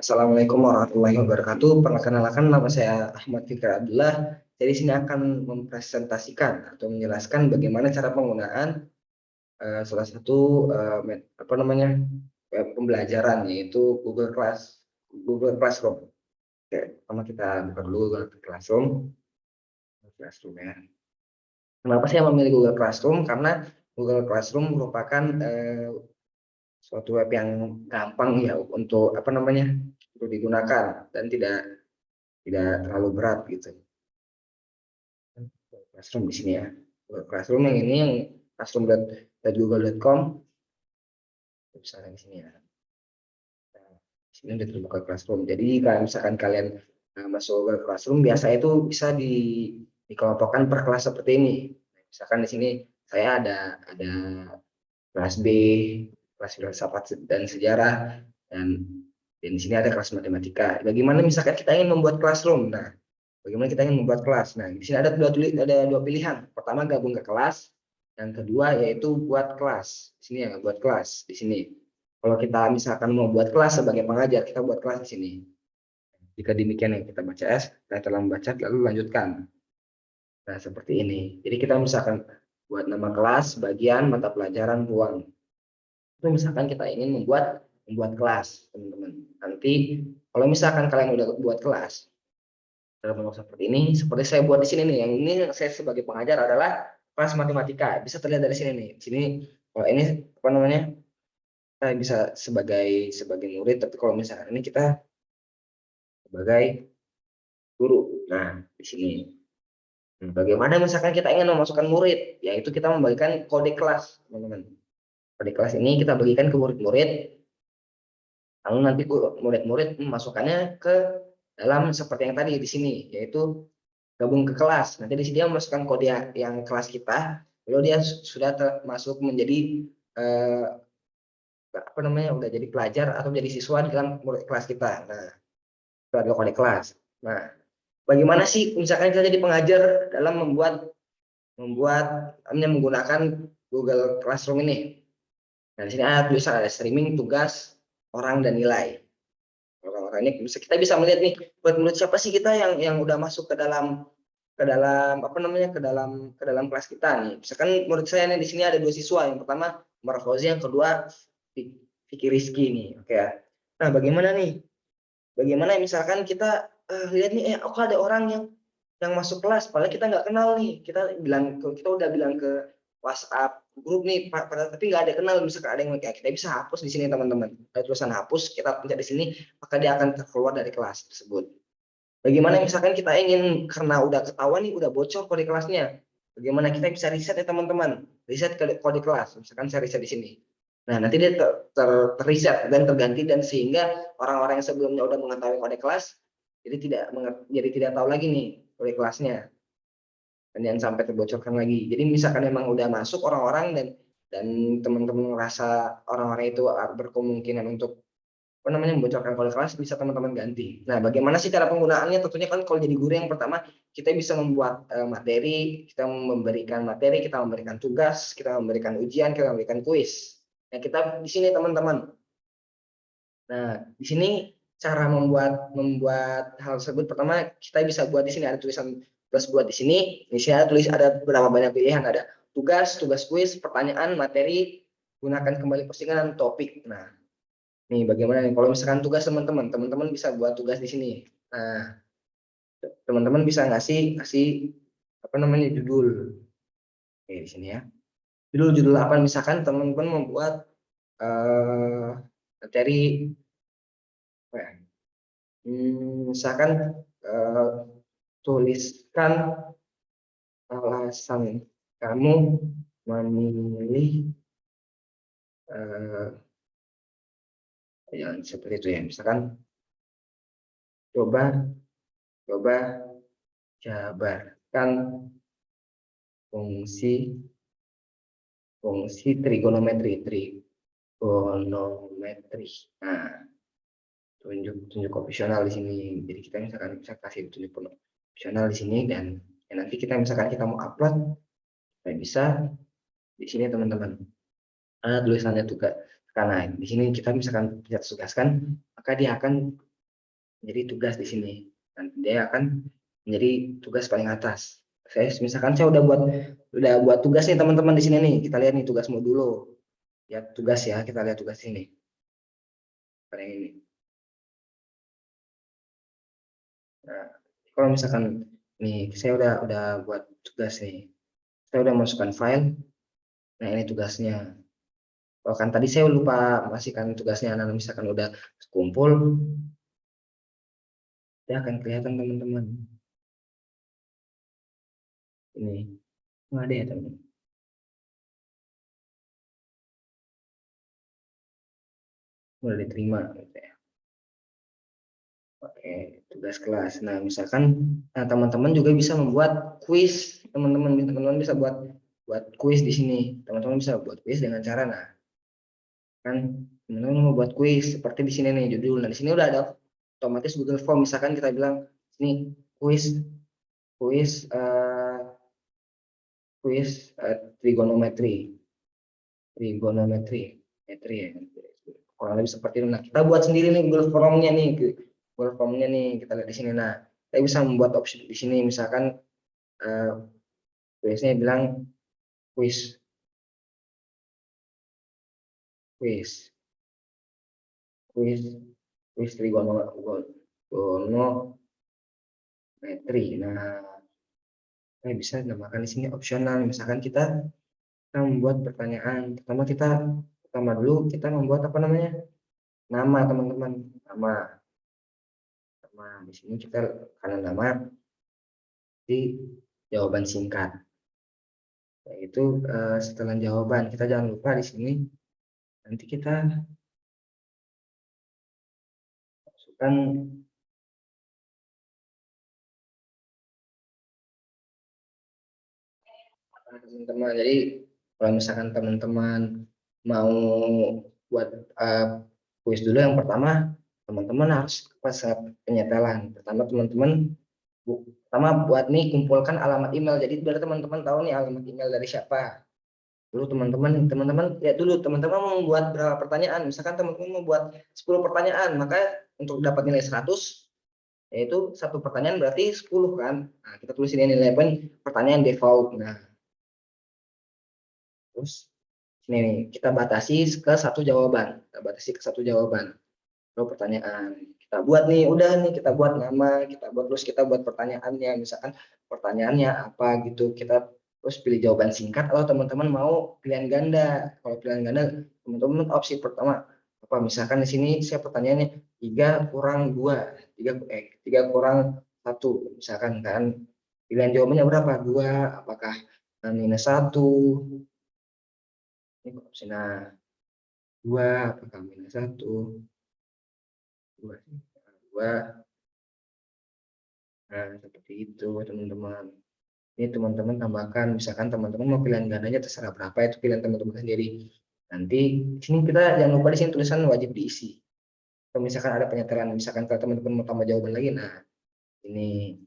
Assalamualaikum warahmatullahi wabarakatuh. Perkenalkan, nama saya Ahmad Fikri Abdullah. Jadi sini akan mempresentasikan atau menjelaskan bagaimana cara penggunaan salah satu apa namanya pembelajaran, yaitu Google Classroom. Oke, pertama kita buka dulu Google Classroom ya. Kenapa saya memilih Google Classroom? Karena Google Classroom merupakan suatu web yang gampang ya untuk apa namanya untuk digunakan dan tidak terlalu berat gitu. Classroom di sini ya. Classroom yang ini yang classroom.google.com bisa di sini ya. Nah, di sini udah terbuka Classroom. Jadi kalau misalkan kalian masuk Google Classroom, biasa itu bisa dikelompokkan per kelas seperti ini. Misalkan di sini saya ada kelas B, kelas filsafat dan sejarah, dan di sini ada kelas matematika. Bagaimana misalkan kita ingin membuat classroom? Nah, bagaimana kita ingin membuat kelas? Nah, di sini ada dua pilihan. Pertama, gabung ke kelas. Yang kedua yaitu buat kelas. Di sini ya, buat kelas di sini. Kalau kita misalkan mau buat kelas sebagai pengajar, kita buat kelas di sini. Jika demikian yang kita baca kita telah membaca lalu lanjutkan. Nah, seperti ini. Jadi kita misalkan buat nama kelas, bagian, mata pelajaran, ruang. Itu misalkan kita ingin membuat kelas, teman-teman. Nanti kalau misalkan kalian udah buat kelas dalam bentuk seperti ini, seperti saya buat di sini nih. Yang ini saya sebagai pengajar adalah kelas matematika. Bisa terlihat dari sini nih. Di sini kalau ini apa namanya? Saya bisa sebagai murid, tapi kalau misalkan ini kita sebagai guru. Nah, di sini. Bagaimana misalkan kita ingin memasukkan murid, yaitu kita membagikan kode kelas, teman-teman. Kode kelas ini kita bagikan ke murid-murid, lalu nanti murid-murid memasukkannya ke dalam seperti yang tadi di sini, yaitu gabung ke kelas. Nanti di sini dia memasukkan kode yang kelas kita, lalu dia sudah masuk menjadi apa namanya, udah jadi pelajar atau jadi siswa di dalam murid kelas kita. Nah, itu adalah kode kelas. Nah, bagaimana sih misalkan kita jadi pengajar dalam membuat menggunakan Google Classroom ini? Nah, di sini ada tulisan, ada streaming, tugas, orang, dan nilai. Orang-orang ini kita bisa melihat nih, menurut siapa sih kita yang udah masuk ke dalam apa namanya, ke dalam kelas kita nih. Misalkan menurut saya nih, di sini ada dua siswa. Yang pertama Umar Fauzi, yang kedua Vicky Rizky nih. Oke ya. Nah, bagaimana misalkan kita lihat nih, kok ada orang yang masuk kelas, padahal kita nggak kenal nih. Kita udah bilang ke WhatsApp grup nih, tapi nggak ada kenal. Misalkan ada yang kita bisa hapus di sini, teman-teman. Ada tulisan hapus, kita pencet di sini, maka dia akan keluar dari kelas tersebut. Bagaimana misalkan kita ingin, karena udah ketahuan nih, udah bocor kode kelasnya, bagaimana kita bisa riset ya, teman-teman? Riset kode kelas, misalkan saya riset di sini. Nah, nanti dia terriset dan terganti, dan sehingga orang-orang yang sebelumnya udah mengetahui kode kelas, jadi tidak tahu lagi nih kode kelasnya, dan jangan sampai terbocorkan lagi. Jadi misalkan memang udah masuk orang-orang, dan teman-teman merasa orang-orang itu berkemungkinan untuk apa namanya membocorkan kode kelas, bisa teman-teman ganti. Nah, bagaimana sih cara penggunaannya? Tentunya kan kalau jadi guru, yang pertama kita bisa membuat materi, kita memberikan materi, kita memberikan tugas, kita memberikan ujian, kita memberikan kuis. Nah, kita di sini, teman-teman. Nah, di sini cara membuat hal tersebut, pertama kita bisa buat di sini ada tulisan plus, buat di sini. Di sini ada berapa banyak pilihan, ada tugas kuis, pertanyaan, materi, gunakan kembali postingan, dan topik. Nah, nih bagaimana nih kalau misalkan tugas teman-teman bisa buat tugas di sini. Nah, teman-teman bisa ngasih apa namanya, judul. Oke, di sini ya. Judul apa, misalkan teman-teman membuat materi apa ya? Misalkan tuliskan alasan kamu memilih yang seperti itu ya. Misalkan coba jabarkan fungsi trigonometri. Nah, tunjuk opsional di sini. Jadi kita misalkan bisa kasih tunjuk opsional di sini, dan nanti misalkan kita mau upload, kita bisa di sini, teman-teman. Ada tulisannya juga. Karena di sini kita misalkan pencet tugaskan, maka dia akan menjadi tugas di sini. Dan dia akan menjadi tugas paling atas. Misalkan saya udah buat tugas nih teman-teman di sini nih. Kita lihat nih tugasmu dulu. Ya tugas ya, kita lihat tugas ini. Pada ini. Nah, kalau misalkan nih saya udah buat tugas nih. Saya udah masukkan file. Nah, ini tugasnya. Kalau kan tadi saya lupa masihkan tugasnya. Nah, misalkan udah kumpul, ya akan kelihatan teman-teman. Ini nggak ada ya teman-teman. Udah diterima gitu ya. Oke, tugas kelas. Nah, misalkan teman-teman juga bisa membuat kuis. Teman-teman bisa buat kuis di sini. Teman-teman bisa buat kuis dengan cara kan teman-teman mau buat kuis seperti di sini nih judul. Nah, di sini udah ada otomatis Google Form. Misalkan kita bilang ini kuis kuis eh, trigonometri metri ya, kurang lebih seperti itu. Nah, kita buat sendiri nih Google Formnya nih, kita lihat di sini. Nah, kita bisa membuat opsi di sini, misalkan kuisnya bilang kuis kuis kuis kuis trigonometri. Nah, kita bisa namakan di sini opsional. Misalkan kita membuat pertanyaan pertama dulu kita membuat apa namanya, nama teman-teman, nama di sini kita karena nama di jawaban singkat, yaitu setelah jawaban kita jangan lupa di sini nanti kita masukkan teman-teman. Jadi kalau misalkan teman-teman mau buat kuis dulu, yang pertama teman-teman harus pas saat penyetelan pertama buat nih kumpulkan alamat email. Jadi biar teman-teman tahu nih alamat email dari siapa. Dulu teman-teman ya dulu teman-teman mau membuat berapa pertanyaan. Misalkan teman-teman mau buat 10 pertanyaan, maka untuk dapat nilai 100 yaitu satu pertanyaan berarti 10 kan. Nah, kita tulis ini nilai pertanyaan default. Nah, terus ini kita batasi ke satu jawaban. Lalu pertanyaan kita buat nih, udah nih kita buat nama, kita buat pertanyaannya, misalkan pertanyaannya apa gitu, kita terus pilih jawaban singkat atau teman-teman mau pilihan ganda. Kalau pilihan ganda teman-teman opsi pertama apa, misalkan di sini saya pertanyaannya 3 kurang 2, 3 kurang 1 misalkan kan, pilihan jawabannya berapa, 2, apakah minus 1, ini opsi. Nah, 2 apakah minus 1, 2, 2. Nah, seperti itu teman-teman. Ini teman-teman tambahkan, misalkan teman-teman mau pilihan gandanya terserah berapa, itu pilihan teman-teman sendiri. Nanti di sini kita jangan lupa di sini tulisan wajib diisi. Kalau misalkan ada penyetelan, misalkan kalau teman-teman mau tambah jawaban lagi, nah ini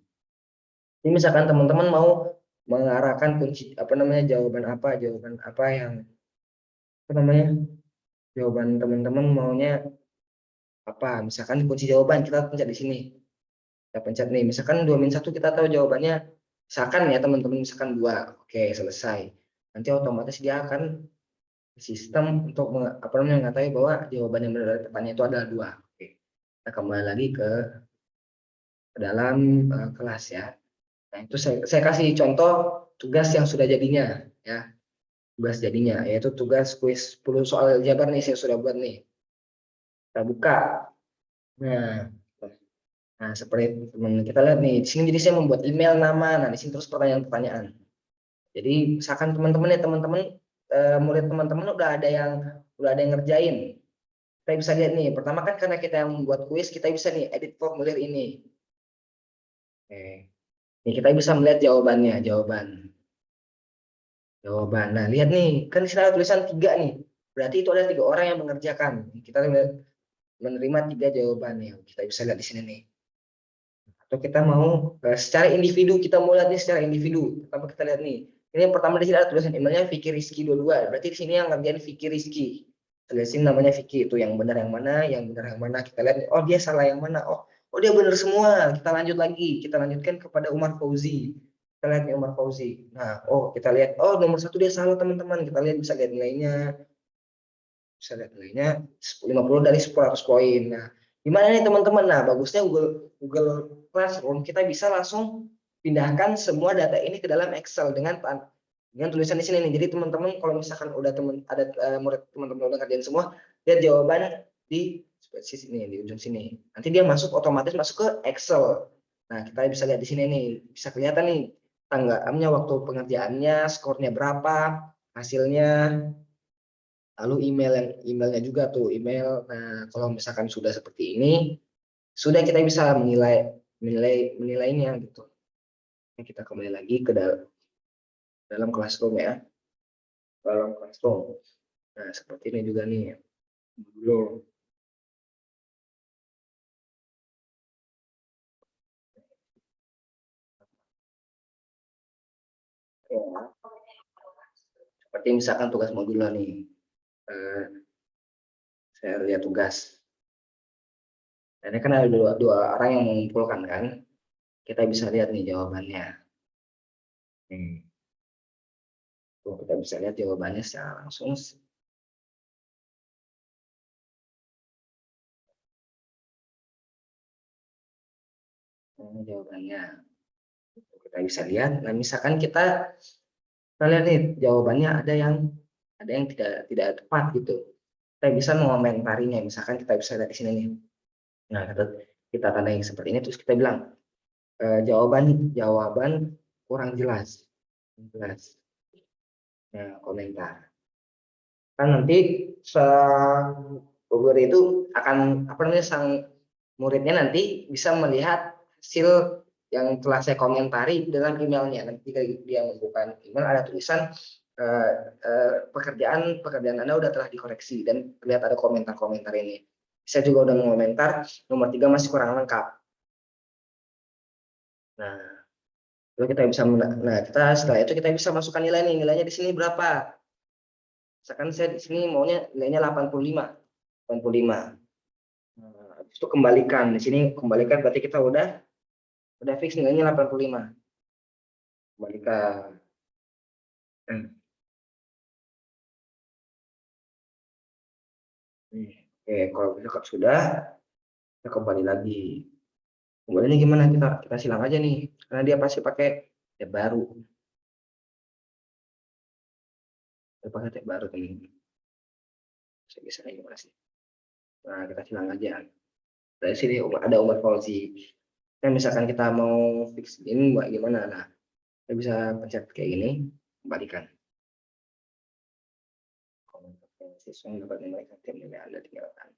misalkan teman-teman mau mengarahkan kunci apa namanya, jawaban apa yang apa namanya, jawaban teman-teman maunya apa, misalkan kunci jawaban kita pencet di sini. Kita pencet nih, misalkan 2-1 kita tahu jawabannya, misalkan ya teman-teman, misalkan 2, oke selesai. Nanti otomatis dia akan sistem untuk apa namanya, mengetahui bahwa jawaban yang benar dari pertanyaan itu adalah 2. Oke. Kita kembali lagi ke dalam kelas ya. Nah, itu saya kasih contoh tugas yang sudah jadinya ya. Tugas jadinya yaitu tugas kuis 10 soal jabar nih, saya sudah buat nih. Kita buka. Nah, seperti teman kita lihat nih, di sini jadi saya membuat email, nama, nah di sini terus pertanyaan-pertanyaan. Jadi misalkan teman-teman murid teman-teman udah ada yang ngerjain. Kita bisa lihat nih, pertama kan karena kita yang membuat kuis, kita bisa nih edit formulir ini. Oke. Nih kita bisa melihat jawaban. Nah, lihat nih, kan di sini ada tulisan 3 nih. Berarti itu ada 3 orang yang mengerjakan. Kita menerima 3 jawaban nih. Kita bisa lihat di sini nih. Atau kita mau secara individu, kita mau lihat nih secara individu. Pertama kita lihat nih. Ini yang pertama di sini ada tulisan emailnya Vicky Rizky 22. Berarti di sini yang ngerjain Vicky Rizky. Lihat sini namanya Vicky, itu yang benar yang mana, yang benar yang mana, kita lihat, oh dia salah yang mana, oh dia benar semua, kita lanjut lagi, kita lanjutkan kepada Umar Fauzi, kita lihat nih Umar Fauzi, nah oh kita lihat, oh nomor satu dia salah teman-teman, kita lihat bisa lihat nilainya, 50 dari 100 poin. Nah gimana nih teman-teman, nah bagusnya Google Google Classroom kita bisa langsung pindahkan semua data ini ke dalam Excel dengan tulisan di sini nih. Jadi teman-teman kalau misalkan udah ada murid teman-teman udah kerjain semua, lihat jawaban di sisi ini, di ujung sini. Nanti dia otomatis masuk ke Excel. Nah, kita bisa lihat di sini nih, bisa kelihatan nih tanggalnya, waktu pengerjaannya, skornya berapa, hasilnya, lalu emailnya juga tuh, email. Nah, kalau misalkan sudah seperti ini, sudah kita bisa menilainya gitu. Kita kembali lagi ke dalam Classroom ya. Dalam Classroom. Nah, seperti ini juga nih. Dulu. Ya. Seperti misalkan tugas modular nih. Saya lihat tugas. Ini kan ada dua orang yang mengumpulkan kan. Kita bisa lihat nih jawabannya. Tuh, kita bisa lihat jawabannya secara langsung. Ini jawabannya. Kita bisa lihat. Nah, misalkan kita lihat nih jawabannya ada yang tidak tepat gitu. Kita bisa mengomentarinya. Misalkan kita bisa lihat di sini nih. Nah, kita tandai seperti ini, terus kita bilang jawaban kurang jelas. Nah, komentar. Kan nanti guru itu akan apa namanya, sang muridnya nanti bisa melihat hasil yang telah saya komentari dalam emailnya. Nanti ketika dia membuka email ada tulisan pekerjaan Anda udah telah dikoreksi, dan lihat ada komentar-komentar ini. Saya juga udah mengomentar nomor 3 masih kurang lengkap. Nah, lalu kita setelah itu kita bisa masukkan nilainya di sini berapa. Misalkan saya di sini maunya nilainya 85. 85. Nah, habis itu kembalikan. Di sini kembalikan berarti kita udah fix nilainya 85. Kembalikan. Oke, kalau misalkan sudah, kita kembali lagi. Kembalinya gimana? Kita silang aja nih, karena dia pasti pakai tab baru. Dia pakai tab baru ini. Saya bisa gimana sih? Nah, kita silang aja. Dari sini ada Umar Fauzi. Nah, misalkan kita mau fix ini gimana? Nah, kita bisa pencet kayak gini, kembalikan. Siswa yang dapat memberikan tim nilai Anda tinggalkan.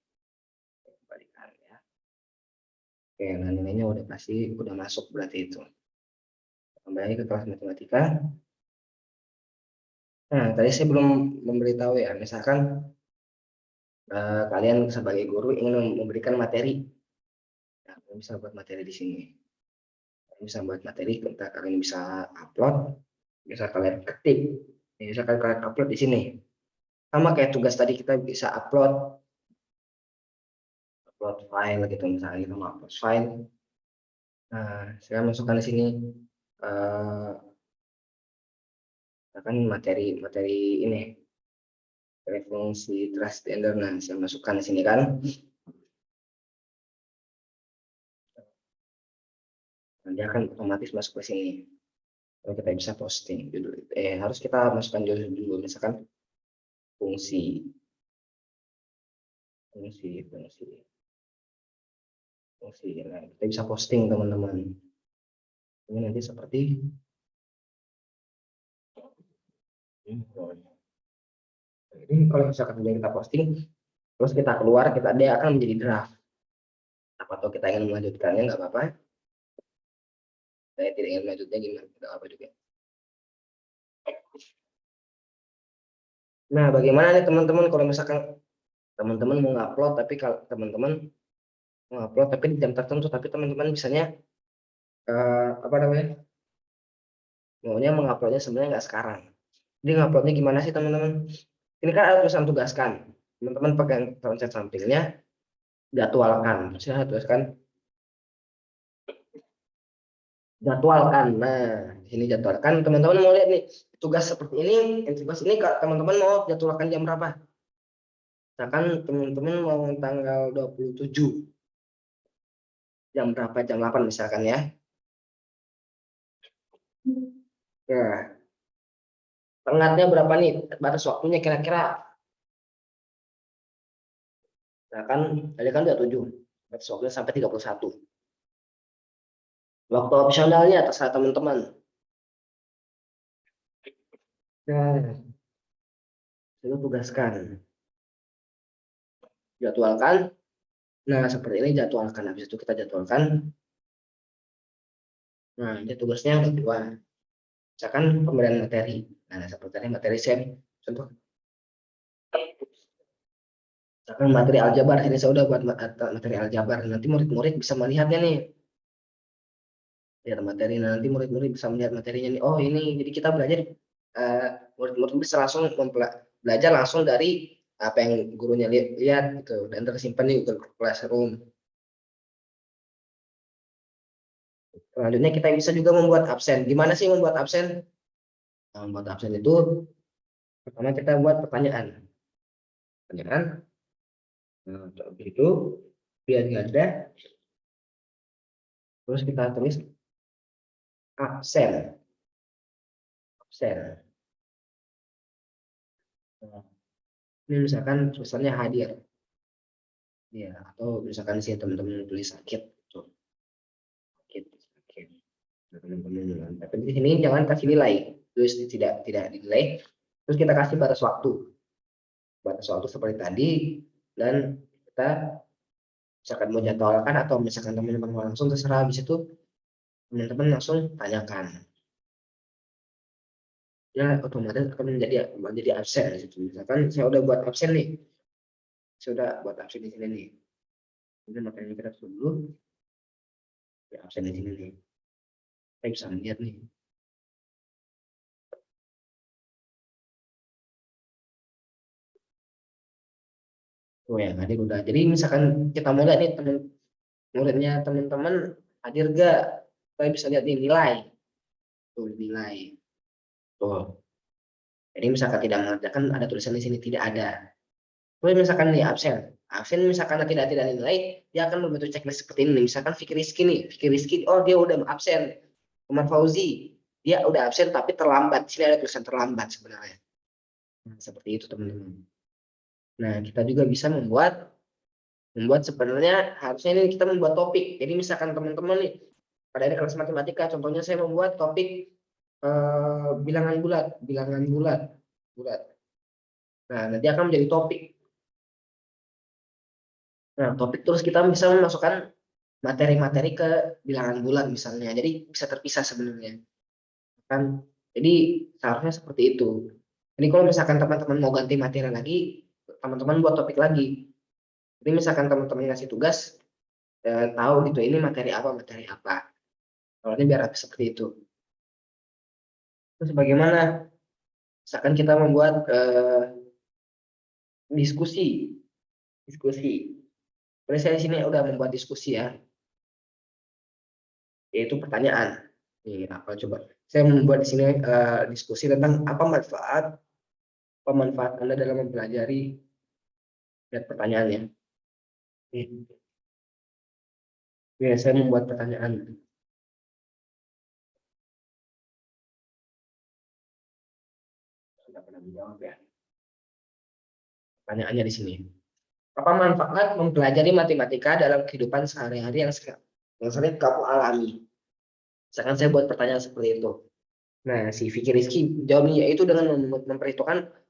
Kembalikan ya. Oke, nah nilainya udah pasti udah masuk berarti itu. Kembali ke kelas matematika. Nah, tadi saya belum memberitahu ya, misalkan kalian sebagai guru ingin memberikan materi. Nah, kalian bisa buat materi di sini. Kalian bisa buat materi, kalian bisa upload, bisa kalian ketik, bisa kalian upload di sini. Sama kayak tugas tadi, kita bisa upload file gitu, misalnya kita mau upload file. Nah, saya masukkan di sini kan materi ini, fungsi trust ender. Nah, saya masukkan di sini kan. Nanti akan otomatis masuk ke sini. Lalu kita bisa posting judul. Harus kita masukkan judul dulu, misalkan fungsi. Nah, kita bisa posting teman-teman. Ini nanti seperti ini. Kalau misalkan kita posting, terus kita keluar, dia akan menjadi draft. Atau kita ingin melanjutkannya, nggak apa-apa. Saya tidak ingin melanjutnya, gimana, nggak apa juga. Nah, bagaimana nih teman-teman kalau misalkan teman-teman mau ngupload, tapi kalau teman-teman mau upload tapi di jam tertentu, tapi teman-teman misalnya apa namanya, maunya menguploadnya sebenarnya nggak sekarang. Jadi nguploadnya gimana sih teman-teman? Ini kan ada tulisan tugaskan. Teman-teman pegang pencet sampingnya, jadwalkan. Saya tuliskan jadwalkan. Nah, di sini jadwalkan. Teman-teman mau lihat nih tugas seperti ini, tugas ini teman-teman mau jadwalkan jam berapa? Misalkan teman-teman mau tanggal 27 jam berapa? Jam 8 misalkan ya. Nah, tengahnya berapa nih? Batas waktunya kira-kira. Nah, kan tadi kan 27. Batas waktunya sampai 31. Waktu opsionalnya terserah teman-teman. Nah, itu tugaskan. Jadwalkan. Nah, seperti ini jadwalkan. Habis itu kita jadwalkan. Nah, ini tugasnya ada dua. Misalkan pemberian materi. Nah, seperti ini materi SEM. Contoh. Misalkan materi aljabar. Ini saya udah buat materi aljabar. Nanti murid-murid bisa melihatnya nih. Lihat materi. Nanti murid-murid bisa melihat materinya nih. Oh, ini. Jadi kita belajar. Murid-murid bisa langsung belajar langsung dari apa yang gurunya lihat gitu. Dan tersimpan di Google Classroom. Selanjutnya kita bisa juga membuat absen. Gimana sih membuat absen? Nah, membuat absen itu pertama kita buat pertanyaan. Nah, itu biar nggak ada. Terus kita tulis absen. Absen. Nah, ini misalkan tulisannya hadir. Ya, atau misalkan sih teman-teman tulis sakit. Tuh, sakit, sakit. Nah, teman-teman. Tapi di sini jangan kasih nilai. Terus tidak dinilai. Terus kita kasih batas waktu. Batas waktu seperti tadi, dan kita misalkan mau jadwalkan atau misalkan teman-teman mau langsung terserah. Habis itu teman-teman langsung tanyakan, ya otomatis akan menjadi absen di situ. Misalkan saya udah buat absen nih, saya udah buat absen di sini nih, ini makanya kita tulis dulu ya, absen di sini nih, saya bisa melihat nih. Oh ya, hadir udah. Jadi misalkan kita mau lihat nih muridnya teman-teman hadir gak, saya bisa lihat nih nilai, tuh nilai, tuh. Jadi misalkan tidak mengerjakan, ada tulisan di sini tidak ada. Terus misalkan nih absen, absen misalkan tidak nilai, dia akan membentuk checklist seperti ini. Misalkan Fikri Rizky nih, Fikri Rizky, oh dia udah absen. Umar Fauzi, dia udah absen tapi terlambat. Di sini ada tulisan terlambat sebenarnya. Nah, seperti itu teman-teman. Nah, kita juga bisa membuat sebenarnya harusnya ini kita membuat topik. Jadi misalkan teman-teman nih pada ada kelas matematika, contohnya saya membuat topik bilangan bulat. Nah, nanti akan menjadi topik. Nah, topik terus kita bisa memasukkan materi-materi ke bilangan bulat misalnya. Jadi bisa terpisah sebenarnya. Kan? Jadi seharusnya seperti itu. Jadi kalau misalkan teman-teman mau ganti materi lagi, teman-teman buat topik lagi. Jadi misalkan teman-teman ngasih tugas, tahu gitu ini materi apa. Kalau ini biar seperti itu. Terus bagaimana? Misalkan kita membuat diskusi. Jadi saya di sini udah membuat diskusi ya, yaitu pertanyaan. Nih, apa coba? Saya membuat di sini diskusi tentang apa manfaat Anda dalam mempelajari. Lihat pertanyaannya. Ya, saya membuat pertanyaan. Sudah pernah menjawab ya. Pertanyaannya di sini. Apa manfaat mempelajari matematika dalam kehidupan sehari-hari yang sering kamu alami? Misalkan saya buat pertanyaan seperti itu. Nah, si Vicky Rizky jawabnya yaitu dengan memperhitungkan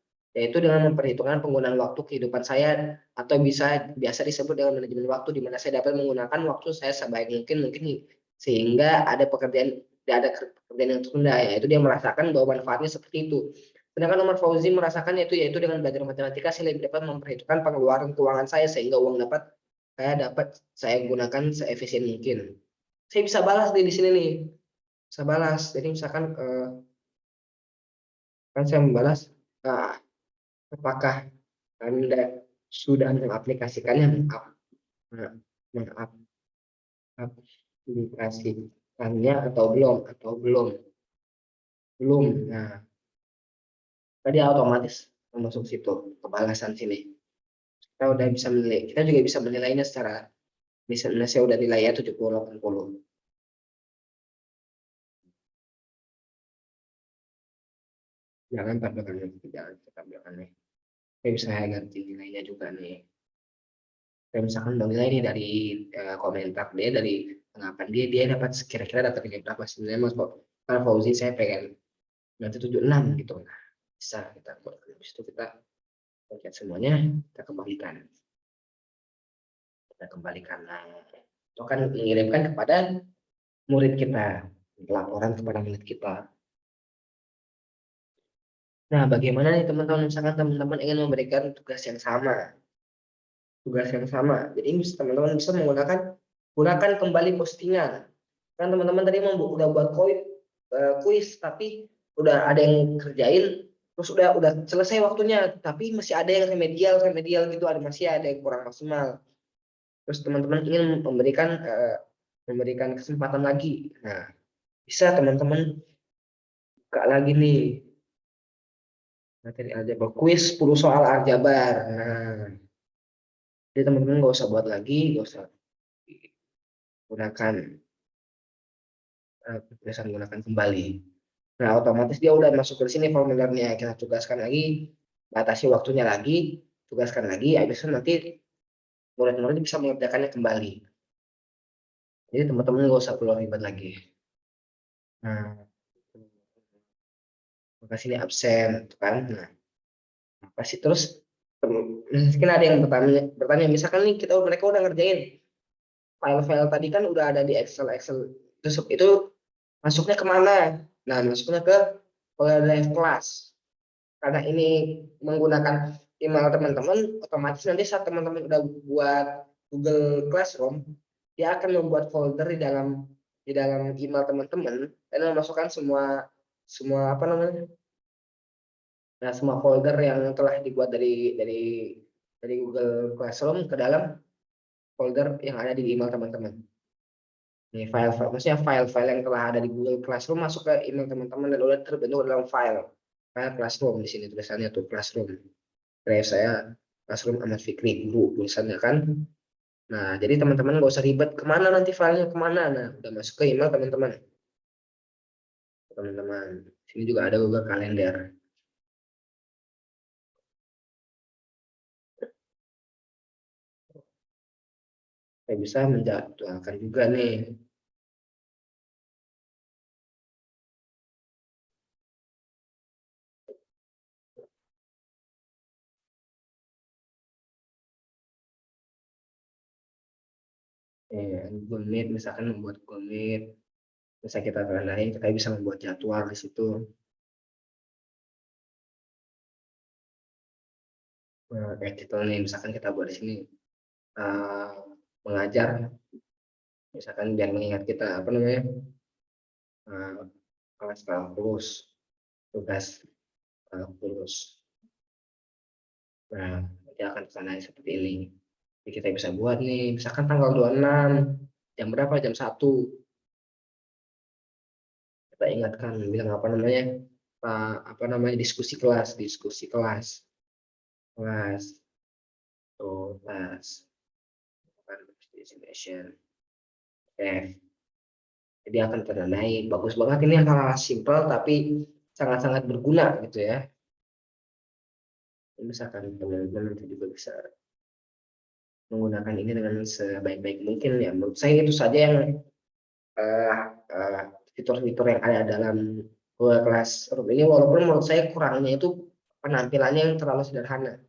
penggunaan waktu kehidupan saya, atau biasa disebut dengan manajemen waktu, di mana saya dapat menggunakan waktu saya sebaik mungkin sehingga ada pekerjaan yang tertunda, yaitu dia merasakan bahwa manfaatnya seperti itu. Sedangkan Umar Fauzi merasakan yaitu dengan belajar matematika saya lebih dapat memperhitungkan pengeluaran keuangan saya sehingga uang dapat saya gunakan seefisien mungkin. Saya bisa balas di sini nih, bisa balas. Jadi misalkan kan saya membalas, apakah Anda sudah mengaplikasikannya, mengaplikasikannya atau belum. Nah, tadi otomatis masuk situ kebalasan sini. Kita udah bisa menilai, kita juga bisa menilainya secara misalnya saya udah nilai ya 70-80. Jangan tambahkan lagi, jangan tambahkan nih. Saya bisa ganti nilainya juga nih. Kayak misalkan mau nilai nih dari komentar dia, dari tanggapan dia dapat kira-kira dapat nilai berapa sebenarnya mas kok. Karena Fauzi saya pengen nanti 76 gitu. Nah, bisa kita buat. Habis itu kita lihat semuanya, kita kembalikan. Nah, itu kan mengirimkan kepada murid kita, laporan kepada murid kita. Nah, bagaimana nih teman-teman, misalkan teman-teman ingin memberikan tugas yang sama. Jadi teman-teman bisa gunakan kembali postingan. Kan teman-teman tadi udah buat kuis, tapi udah ada yang kerjain, terus udah selesai waktunya, tapi masih ada yang remedial gitu, masih ada yang kurang maksimal. Terus teman-teman ingin memberikan kesempatan lagi. Nah, bisa teman-teman buka lagi nih materi aljabar, kuis 10 soal aljabar. Nah, jadi teman-teman nggak usah buat lagi, nggak usah gunakan gunakan kembali. Nah, otomatis dia udah masuk ke sini formulirnya. Kita tugaskan lagi, batasi waktunya lagi, tugaskan lagi, habis itu nanti murid-murid bisa mengerjakannya kembali. Jadi teman-teman nggak usah perlu ribet lagi. Nah, maka sini absen, kan? Nah, apa sih terus? Mungkin ada yang bertanya, misalkan nih mereka udah ngerjain file-file tadi kan udah ada di Excel itu masuknya kemana? Nah, masuknya ke drive kelas. Karena ini menggunakan email teman-teman, otomatis nanti saat teman-teman udah buat Google Classroom, dia akan membuat folder di dalam email teman-teman dan memasukkan semua apa namanya? Nah, semua folder yang telah dibuat dari Google Classroom ke dalam folder yang ada di email teman-teman. Nih maksudnya file-file yang telah ada di Google Classroom masuk ke email teman-teman dan udah terbentuk dalam file Classroom. Di sini tulisannya tuh Classroom. Drive saya Classroom Ahmad Fikri guru tulisannya kan. Nah, jadi teman-teman nggak usah ribet kemana nanti filenya kemana. Nah, udah masuk ke email teman-teman. Sini juga ada Google Calendar. Saya bisa menjadwalkan juga nih. Google Meet, misalkan membuat Google Meet, bisa kita tandain, kita bisa membuat jadwal di situ. Nah, kayak titel nih, misalkan kita buat di sini mengajar, misalkan biar mengingat kita apa namanya kelas kalkulus, tugas kalkulus. Nah, nanti akan kesana seperti ini. Jadi kita bisa buat nih, misalkan tanggal 26, jam berapa? Jam 1. Kita ingatkan, bilang apa namanya, diskusi kelas. Tuh, destination. Oke. Jadi akan ternamai. Bagus banget ini hal-hal simpel tapi sangat-sangat berguna gitu ya. Misalkan teman-teman juga bisa menggunakan ini dengan sebaik-baik mungkin ya. Menurut saya itu saja yang fitur-fitur yang ada dalam Google Classroom ini, walaupun menurut saya kurangnya itu penampilannya yang terlalu sederhana.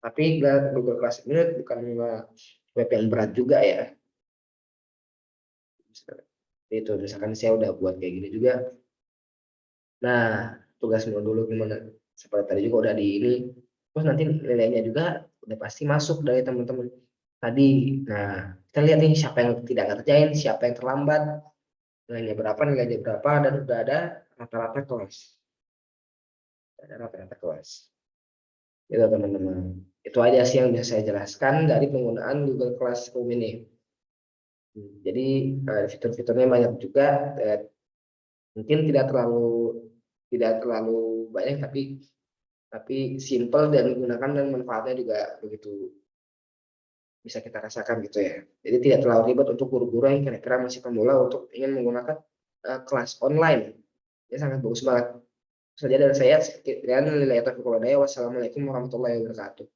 Tapi Google Classroom ini bukan web yang berat juga ya. Itu misalkan saya udah buat kayak gini juga. Nah, tugasmu dulu gimana? Seperti tadi juga udah di ini. Terus nanti nilainya juga udah pasti masuk dari teman-teman tadi. Nah, kita lihat nih siapa yang tidak ngerjain, siapa yang terlambat, nilainya berapa, dan udah ada rata-rata kelas. Ada rata-rata kelas. Itu teman-teman. Itu aja sih yang bisa saya jelaskan dari penggunaan Google Classroom ini. Jadi fitur-fiturnya banyak juga, mungkin tidak terlalu banyak, tapi simple dan digunakan dan manfaatnya juga begitu bisa kita rasakan gitu ya. Jadi tidak terlalu ribet untuk guru-guru yang kira-kira masih pemula untuk ingin menggunakan kelas online. Ya sangat bagus banget. Saja dari saya, sekian, wassalamualaikum warahmatullahi wabarakatuh.